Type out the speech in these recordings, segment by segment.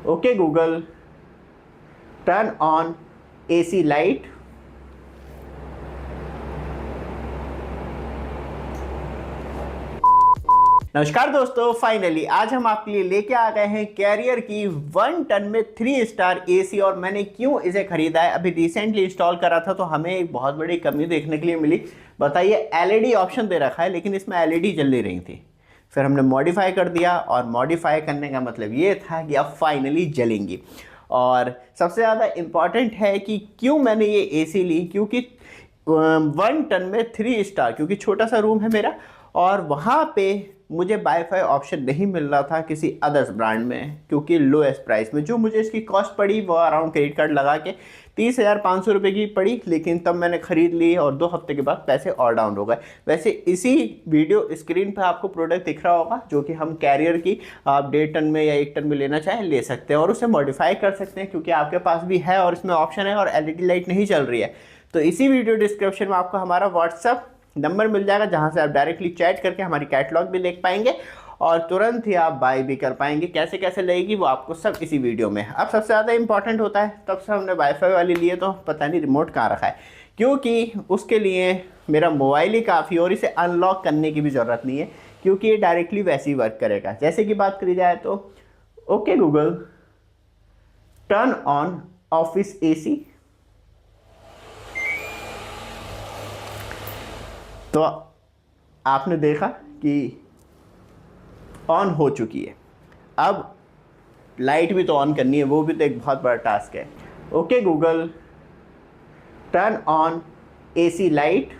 Okay Google, turn on AC light. नमस्कार दोस्तों, finally आज हम आपके लिए लेके आ गए हैं कैरियर की 1 टन में 3 स्टार एसी। और मैंने क्यों इसे खरीदा है, अभी रिसेंटली इंस्टॉल करा था तो हमें एक बहुत बड़ी कमी देखने के लिए मिली। बताइए, एलईडी ऑप्शन दे रखा है लेकिन इसमें एलईडी जल नहीं रही थी। फिर हमने मॉडिफाई कर दिया और मॉडिफाई करने का मतलब ये था कि अब फाइनली जलेंगी। और सबसे ज़्यादा इम्पॉर्टेंट है कि क्यों मैंने ये एसी ली, क्योंकि 1 टन में 3 स्टार, क्योंकि छोटा सा रूम है मेरा और वहाँ पे मुझे वाईफाई ऑप्शन नहीं मिल रहा था किसी अदर्स ब्रांड में, क्योंकि लोएस्ट प्राइस में जो मुझे इसकी कॉस्ट पड़ी वो अराउंड क्रेडिट कार्ड लगा के 30,500 रुपये की पड़ी। लेकिन तब मैंने ख़रीद ली और 2 हफ्ते के बाद पैसे और डाउन हो गए। वैसे इसी वीडियो स्क्रीन पर आपको प्रोडक्ट दिख रहा होगा जो कि हम कैरियर की आप 1.5 टन में या 1 टन में लेना चाहें ले सकते हैं और उसे मॉडिफाई कर सकते हैं, क्योंकि आपके पास भी है और इसमें ऑप्शन है और एलईडी लाइट नहीं चल रही है। तो इसी वीडियो डिस्क्रिप्शन में आपको हमारा व्हाट्सअप नंबर मिल जाएगा जहां से आप डायरेक्टली चैट करके हमारी कैटलॉग भी देख पाएंगे और तुरंत ही आप बाय भी कर पाएंगे। कैसे कैसे लगेगी वो आपको सब इसी वीडियो में। अब सबसे ज़्यादा इंपॉर्टेंट होता है, तब से हमने वाईफाई वाली लिए तो पता नहीं रिमोट कहाँ रखा है, क्योंकि उसके लिए मेरा मोबाइल ही काफ़ी और इसे अनलॉक करने की भी ज़रूरत नहीं है, क्योंकि ये डायरेक्टली वैसे ही वर्क करेगा। जैसे कि बात करी जाए तो okay Google, turn on office AC. तो आपने देखा कि ऑन हो चुकी है। अब लाइट भी तो ऑन करनी है, वो भी तो एक बहुत बड़ा टास्क है। Okay Google, turn on AC light.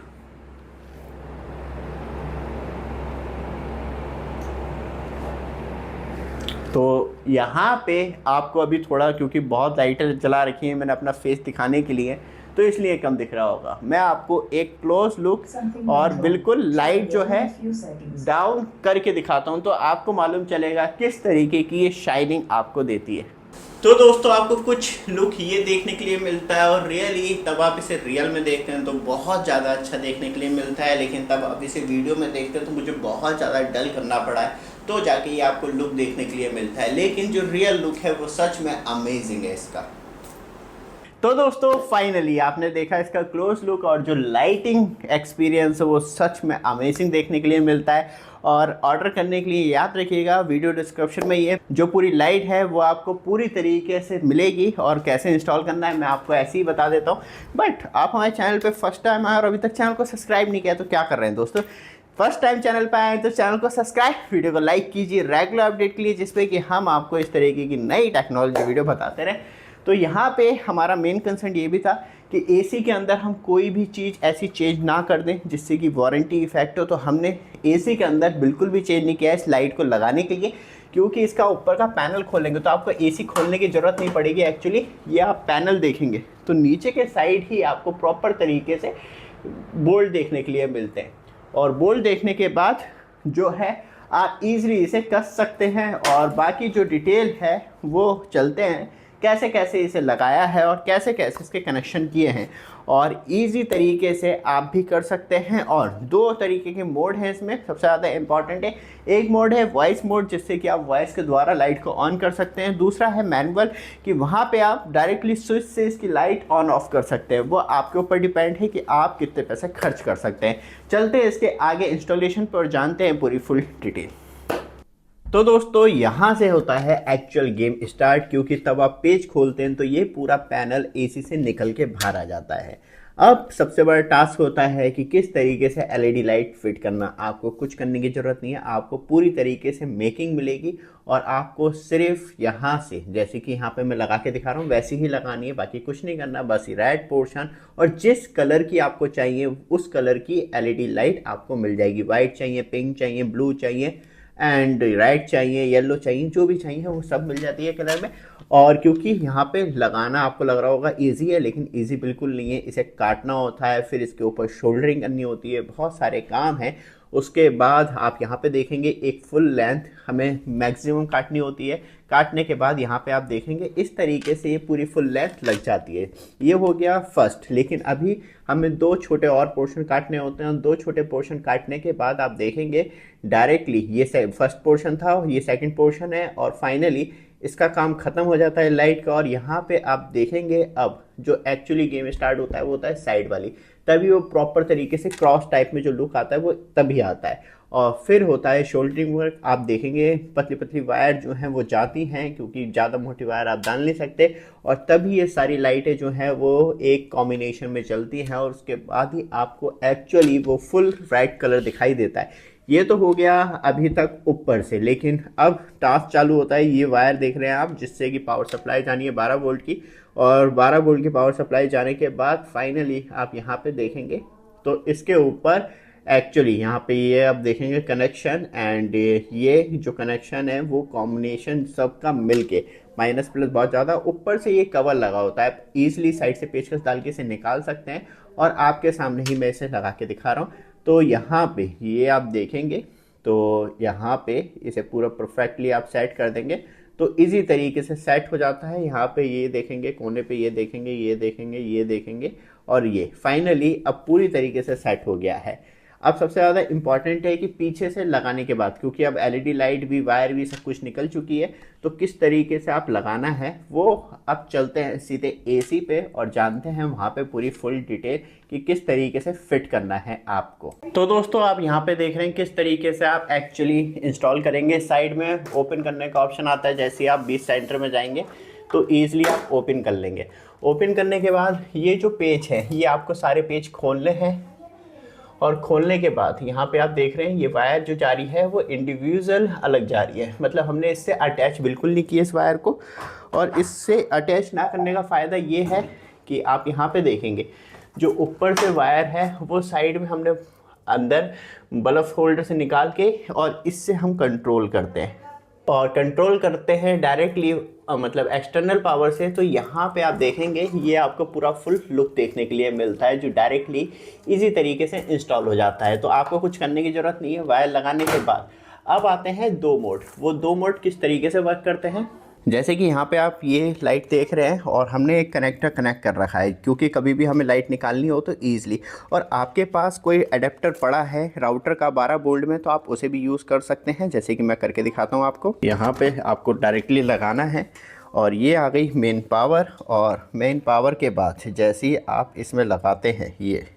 तो यहाँ पे आपको अभी थोड़ा, क्योंकि बहुत लाइटें जला रखी हैं मैंने अपना फेस दिखाने के लिए, तो इसलिए कम दिख रहा होगा। मैं आपको एक क्लोज लुक और बिल्कुल लाइट जो है डाउन करके दिखाता हूँ तो आपको मालूम चलेगा किस तरीके की ये शाइनिंग आपको देती है। तो दोस्तों, आपको कुछ लुक ये देखने के लिए मिलता है और रियली तब आप इसे रियल में देखते हैं तो बहुत ज़्यादा अच्छा देखने के लिए मिलता है, लेकिन तब आप इसे वीडियो में देखते हैं तो मुझे बहुत ज़्यादा डल करना पड़ा है तो जाके ये आपको लुक देखने के लिए मिलता है। लेकिन जो रियल लुक है वो सच में अमेजिंग है इसका। तो दोस्तों, फाइनली आपने देखा इसका क्लोज लुक और जो लाइटिंग एक्सपीरियंस है वो सच में अमेजिंग देखने के लिए मिलता है। और ऑर्डर करने के लिए याद रखिएगा, वीडियो डिस्क्रिप्शन में ये जो पूरी लाइट है वो आपको पूरी तरीके से मिलेगी और कैसे इंस्टॉल करना है मैं आपको ऐसे ही बता देता हूँ। बट आप हमारे चैनल पे फर्स्ट टाइम आए और अभी तक चैनल को सब्सक्राइब नहीं किया तो क्या कर रहे हैं दोस्तों। फर्स्ट टाइम चैनल पर आए तो चैनल को सब्सक्राइब, वीडियो को लाइक कीजिए रेगुलर अपडेट के लिए, जिसपे कि हम आपको इस तरीके की नई टेक्नोलॉजी वीडियो बताते रहें। तो यहाँ पे हमारा मेन कंसर्न ये भी था कि एसी के अंदर हम कोई भी चीज़ ऐसी चेंज ना कर दें जिससे कि वारंटी इफेक्ट हो। तो हमने एसी के अंदर बिल्कुल भी चेंज नहीं किया इस लाइट को लगाने के लिए, क्योंकि इसका ऊपर का पैनल खोलेंगे तो आपको एसी खोलने की ज़रूरत नहीं पड़ेगी। एक्चुअली ये आप पैनल देखेंगे तो नीचे के साइड ही आपको प्रॉपर तरीके से बोल्ट देखने के लिए मिलते हैं और बोल्ट देखने के बाद जो है आप ईजिली इसे कस सकते हैं। और बाकी जो डिटेल है वो चलते हैं कैसे कैसे इसे लगाया है और कैसे कैसे इसके कनेक्शन किए हैं, और इजी तरीके से आप भी कर सकते हैं। और 2 तरीके के मोड हैं इसमें, सबसे ज़्यादा इंपॉर्टेंट है। एक मोड है वॉइस मोड, जिससे कि आप वॉइस के द्वारा लाइट को ऑन कर सकते हैं। दूसरा है मैनुअल, कि वहाँ पे आप डायरेक्टली स्विच से इसकी लाइट ऑन ऑफ कर सकते हैं। वो आपके ऊपर डिपेंड है कि आप कितने पैसे खर्च कर सकते हैं। चलते हैं इसके आगे इंस्टॉलेशन पर और जानते हैं पूरी फुल डिटेल। तो दोस्तों, यहाँ से होता है एक्चुअल गेम स्टार्ट, क्योंकि तब आप पेज खोलते हैं तो ये पूरा पैनल एसी से निकल के बाहर आ जाता है। अब सबसे बड़ा टास्क होता है कि किस तरीके से एलईडी लाइट फिट करना। आपको कुछ करने की ज़रूरत नहीं है, आपको पूरी तरीके से मेकिंग मिलेगी और आपको सिर्फ यहाँ से, जैसे कि यहाँ पे मैं लगा के दिखा रहा हूँ वैसे ही लगानी है, बाकी कुछ नहीं करना। बस रेड पोर्शन और जिस कलर की आपको चाहिए उस कलर की एलईडी लाइट आपको मिल जाएगी। वाइट चाहिए, पिंक चाहिए, ब्लू चाहिए एंड रेड चाहिए, येलो चाहिए, जो भी चाहिए वो सब मिल जाती है कलर में। और क्योंकि यहाँ पे लगाना आपको लग रहा होगा इजी है, लेकिन इजी बिल्कुल नहीं है। इसे काटना होता है, फिर इसके ऊपर शोल्डरिंग करनी होती है, बहुत सारे काम हैं। उसके बाद आप यहाँ पे देखेंगे एक फुल लेंथ हमें मैक्सिमम काटनी होती है। काटने के बाद यहाँ पे आप देखेंगे इस तरीके से ये पूरी फुल लेंथ लग जाती है। ये हो गया फर्स्ट, लेकिन अभी हमें 2 छोटे और पोर्शन काटने होते हैं। 2 छोटे पोर्शन काटने के बाद आप देखेंगे डायरेक्टली ये फर्स्ट पोर्शन था, ये सेकंड पोर्शन है और फाइनली इसका काम ख़त्म हो जाता है लाइट का। और यहाँ पे आप देखेंगे अब जो एक्चुअली गेम स्टार्ट होता है वो होता है साइड वाली, तभी वो प्रॉपर तरीके से क्रॉस टाइप में जो लुक आता है वो तभी आता है। और फिर होता है शोल्डरिंग वर्क। आप देखेंगे पतली पतली वायर जो हैं वो जाती हैं, क्योंकि ज़्यादा मोटी वायर आप डाल नहीं सकते, और तभी ये सारी लाइटें जो हैं वो एक कॉम्बिनेशन में चलती हैं, और उसके बाद ही आपको एक्चुअली वो फुल ब्राइट कलर दिखाई देता है। ये तो हो गया अभी तक ऊपर से, लेकिन अब टास्क चालू होता है। ये वायर देख रहे हैं आप, जिससे कि पावर सप्लाई जानी है 12 वोल्ट की, और 12 वोल्ट की पावर सप्लाई जाने के बाद फाइनली आप यहाँ पे देखेंगे तो इसके ऊपर एक्चुअली यहाँ पे ये आप देखेंगे कनेक्शन, एंड ये जो कनेक्शन है वो कॉम्बिनेशन सबका मिलके माइनस प्लस बहुत ज़्यादा। ऊपर से ये कवर लगा होता है, ईजिली साइड से पेचकस डाल के इसे निकाल सकते हैं, और आपके सामने ही मैं इसे लगा के दिखा रहा हूँ। तो यहाँ पे ये आप देखेंगे तो यहाँ पे इसे पूरा परफेक्टली आप सेट कर देंगे तो इजी तरीके से सेट हो जाता है। यहाँ पे ये देखेंगे, कोने पे ये देखेंगे, ये देखेंगे, ये देखेंगे, और ये फाइनली अब पूरी तरीके से सेट हो गया है। अब सबसे ज़्यादा इम्पॉर्टेंट है कि पीछे से लगाने के बाद, क्योंकि अब एलईडी लाइट भी, वायर भी सब कुछ निकल चुकी है, तो किस तरीके से आप लगाना है वो अब चलते हैं सीधे एसी पे और जानते हैं वहाँ पे पूरी फुल डिटेल कि किस तरीके से फिट करना है आपको। तो दोस्तों आप यहाँ पे देख रहे हैं किस तरीके से आप एक्चुअली इंस्टॉल करेंगे। साइड में ओपन करने का ऑप्शन आता है, जैसे ही आप 20 सेंटर में जाएंगे तो ईजिली आप ओपन कर लेंगे। ओपन करने के बाद ये जो पेज है ये आपको सारे पेज खोलने हैं, और खोलने के बाद यहाँ पे आप देख रहे हैं ये वायर जो जा रही है वो इंडिविजुअल अलग जा रही है, मतलब हमने इससे अटैच बिल्कुल नहीं किया इस वायर को। और इससे अटैच ना करने का फ़ायदा ये है कि आप यहाँ पे देखेंगे जो ऊपर से वायर है वो साइड में हमने अंदर बल्ब होल्डर से निकाल के, और इससे हम कंट्रोल करते हैं, और कंट्रोल करते हैं डायरेक्टली मतलब एक्सटर्नल पावर से। तो यहाँ पे आप देखेंगे ये आपको पूरा फुल लुक देखने के लिए मिलता है, जो डायरेक्टली इजी तरीके से इंस्टॉल हो जाता है। तो आपको कुछ करने की ज़रूरत नहीं है वायर लगाने के बाद। अब आते हैं 2 मोड। वो 2 मोड किस तरीके से वर्क करते हैं, जैसे कि यहाँ पे आप ये लाइट देख रहे हैं और हमने एक कनेक्टर कनेक्ट कर रखा है, क्योंकि कभी भी हमें लाइट निकालनी हो तो ईज़िली। और आपके पास कोई अडेप्टर पड़ा है राउटर का 12 वोल्ट में तो आप उसे भी यूज़ कर सकते हैं, जैसे कि मैं करके दिखाता हूँ आपको। यहाँ पे आपको डायरेक्टली लगाना है, और ये आ गई मेन पावर। और मेन पावर के बाद जैसे ही आप इसमें लगाते हैं, ये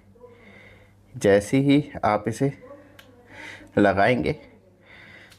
जैसे ही आप इसे लगाएंगे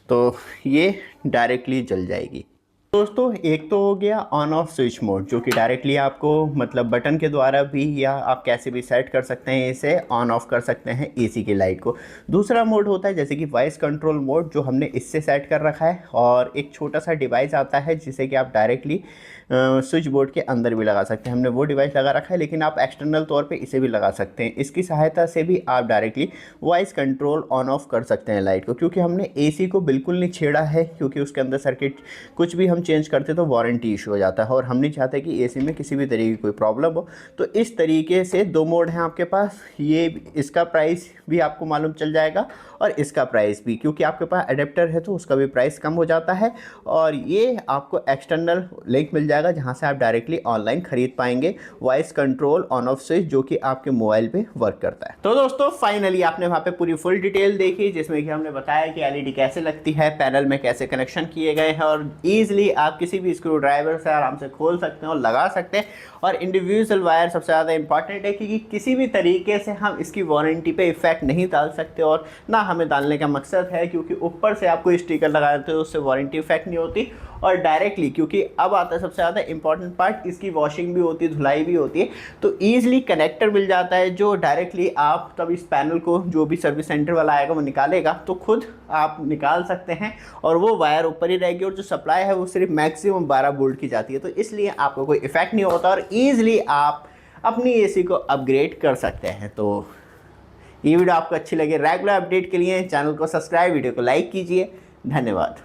तो ये डायरेक्टली जल जाएगी। दोस्तों एक तो हो गया ऑन ऑफ स्विच मोड, जो कि डायरेक्टली आपको मतलब बटन के द्वारा भी या आप कैसे भी सेट कर सकते हैं, इसे ऑन ऑफ कर सकते हैं एसी की लाइट को। दूसरा मोड होता है जैसे कि वॉइस कंट्रोल मोड, जो हमने इससे सेट कर रखा है, और एक छोटा सा डिवाइस आता है जिसे कि आप डायरेक्टली स्विच बोर्ड के अंदर भी लगा सकते हैं। हमने वो डिवाइस लगा रखा है, लेकिन आप एक्सटर्नल तौर पे इसे भी लगा सकते हैं। इसकी सहायता से भी आप directly voice control on off कर सकते हैं लाइट को, क्योंकि हमने एसी को बिल्कुल नहीं छेड़ा है, क्योंकि उसके अंदर सर्किट कुछ भी हम चेंज करते तो वारंटी इशू हो जाता है, और हम नहीं चाहते कि एसी में किसी भी तरीके की कोई प्रॉब्लम हो। तो इस तरीके से 2 मोड हैं आपके पास। ये इसका प्राइस भी आपको मालूम चल जाएगा, और इसका प्राइस भी, क्योंकि आपके पास अडेप्टर है तो उसका भी प्राइस कम हो जाता है। और ये आपको एक्सटर्नल लिंक मिल जाएगा जहाँ से आप डायरेक्टली ऑनलाइन खरीद पाएंगे voice control on off switch, जो कि आपके मोबाइल पे वर्क करता है। तो दोस्तों फाइनली आपने वहाँ पे पूरी फुल डिटेल देखी, जिसमें कि हमने बताया कि एलईडी कैसे लगती है, पैनल में कैसे कनेक्शन किए गए हैं, और ईजिली आप किसी भी स्क्रू ड्राइवर से आराम से खोल सकते हैं और लगा सकते हैं। और इंडिविजुअल वायर सबसे ज़्यादा इंपॉर्टेंट है, क्योंकि किसी भी तरीके से हम इसकी वारंटी पे इफेक्ट नहीं डाल सकते, और ना हमें डालने का मकसद है, क्योंकि ऊपर से आपको स्टिकर लगा देते हो उससे वारंटी इफेक्ट नहीं होती। और डायरेक्टली, क्योंकि अब आता है सबसे ज़्यादा इंपॉर्टेंट पार्ट, इसकी वॉशिंग भी होती है, धुलाई भी होती है, तो ईजिली कनेक्टर मिल जाता है, जो डायरेक्टली आप तब इस पैनल को जो भी सर्विस सेंटर वाला आएगा वो निकालेगा तो खुद आप निकाल सकते हैं, और वो वायर ऊपर ही रहेगी, और जो सप्लाई है वो सिर्फ मैक्सिमम 12 वोल्ट की जाती है, तो इसलिए आपको कोई इफेक्ट नहीं होता, और ईजिली आप अपनी एसी को अपग्रेड कर सकते हैं। तो ये वीडियो आपको अच्छी लगे, रेगुलर अपडेट के लिए चैनल को सब्सक्राइब, वीडियो को लाइक कीजिए। धन्यवाद।